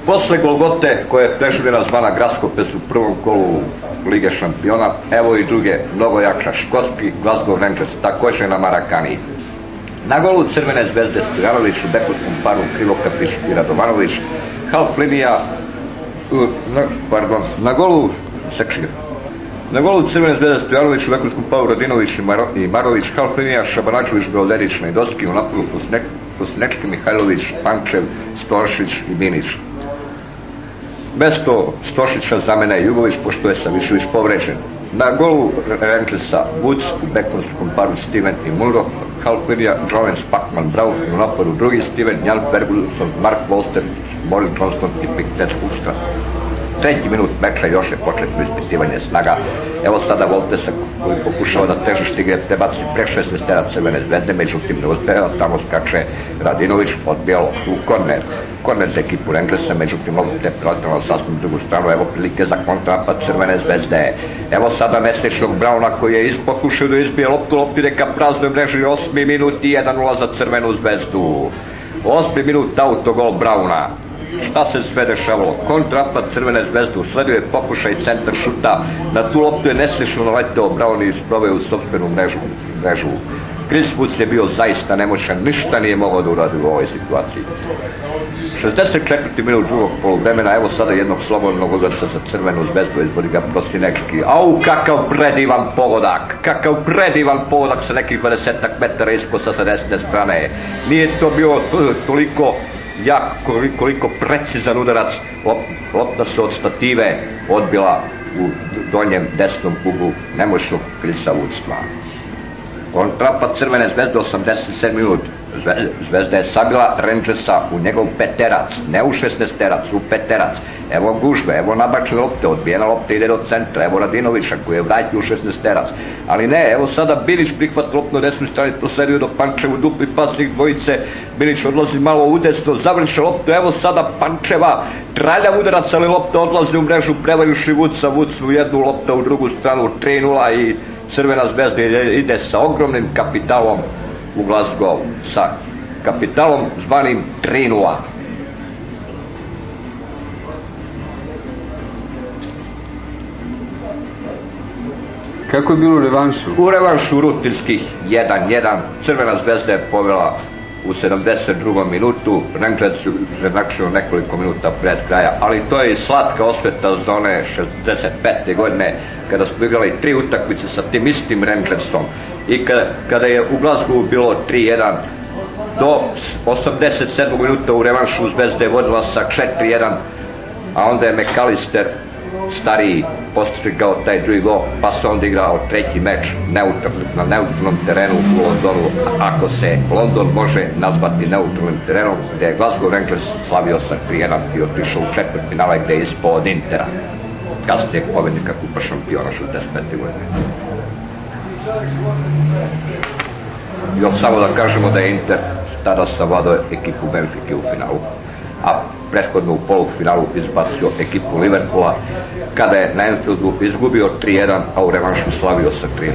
Posle Golgote, koja je preživljena zvana Graskopes u prvom kolu Lige šampiona, evo i druge, mnogo jakša, škotski Glasgow Rangers, takođe na Marakaniji. Na golu Crvene zvezde Stojanović, u bekovskom paru Krivokapić i Radovanović, half linija, na golu Crvene zvezde Stojanović, u bekovskom paru Radinović i Marović, half linija Šabanačević, Beoderić, Najdoski, u napadu Kosnečki, Mihajlović, Pančev, Stošić i Binić. Mesto Stošića zamena je Jugović, pošto je Savišević povređen. Na golu Rangersa Woods, u bekovskom paru Steven i Munro, half linija Joven Spackman Brown i u napadu drugi Steven, Jan Ferguson, Mark Wolster, Morris Johnston i Pickett Hulstra. Treći minut meča još je početno ispitivanje snaga. Evo sada Voltesa koji pokušava da težište igre prebaci pre 16 Crvene zvezde, međutim ne uspeva, tamo skače Radinović, odbija loptu u korner. Korner za ekipu Rangersa, međutim lopta je preletala sasvim drugu stranu, evo prilike za kontrapad Crvene zvezde. Evo sada nesrećnog Brauna koji je pokušao da izbije loptu neka praznoj mreži, 8. minut i 1:0 za Crvenu zvezdu. 8. minut autogol Brauna. Šta se sve dešavalo? Kontrapad Crvene zvezde, usledio je pokušaj centar šuta, na tu loptu je nesrećno naleteo Brown i sproveo u sopstvenu mrežu. Chris Woods je bio zaista nemoćan, ništa nije mogao da uradi u ovoj situaciji. 64. minut drugog poluvremena, evo sada jednog slobodnog udarca za Crvenu zvezdu, izbori ga Prostinečki. Au, kakav predivan pogodak sa nekih 20 metara iskosa sa desne strane. Nije to bio toliko jak, koliko precizan udarac, lopta se od stative odbila u donjem desnom uglu nemoćnog Chrisa Woodstva. Kontrapad Crvene zvezde, 87 minut. Zvezda je sabila Rangersa u njegov peterac, ne u 16-terac, u peterac. Evo gužve, evo nabačene lopte, odbijena lopta ide do centra, evo Radinovića koji je vratio u 16-terac. Ali ne, evo sada Binić prihvat loptu na desnoj strani, prosledio do Pančevu, dupli pasnik dvojice, Binić odlazi malo udesno, završe loptu, evo sada Pančeva, traljav udarac, ali lopta odlazi u mrežu, prevajuši Woodsa, Woods u jednu, lopta u drugu stranu, 3:0 i Crvena zvezda ide sa ogromnim kapitalom u Glasgow, sa kapitalom zvanim 3:0. Kako je bilo u revanšu? U revanšu rutinskih 1:1, Crvena zvezda je povela u 72. minutu, Rangers su izjednačili nekoliko minuta pred kraja, ali to je i slatka osveta za one 65. godine, kada smo igrali 3 utakmice sa tim istim Rangersom i kada je u Glasgowu bilo 3:1, do 87. minuta u revanšu Zvezda je vodila sa 4:1, a onda je McAllister stariji postigao taj drugi gol, pa se onda igrao treći meč na neutralnom terenu u Londonu, ako se London može nazvati neutralnim terenom, gde je Glasgow Rangers slavio sa 3:1 i otišao u četvrtfinale gde je ispao od Intera, kasnijeg pobednika Kupa šampiona 65. godine. Još samo da kažemo da je Inter tada savladao ekipu Benfike u finalu, a prethodno u polufinalu izbacio ekipu Liverpoola, kada je na Anfieldu izgubio 3:1, a u revanšu slavio sa 3:0.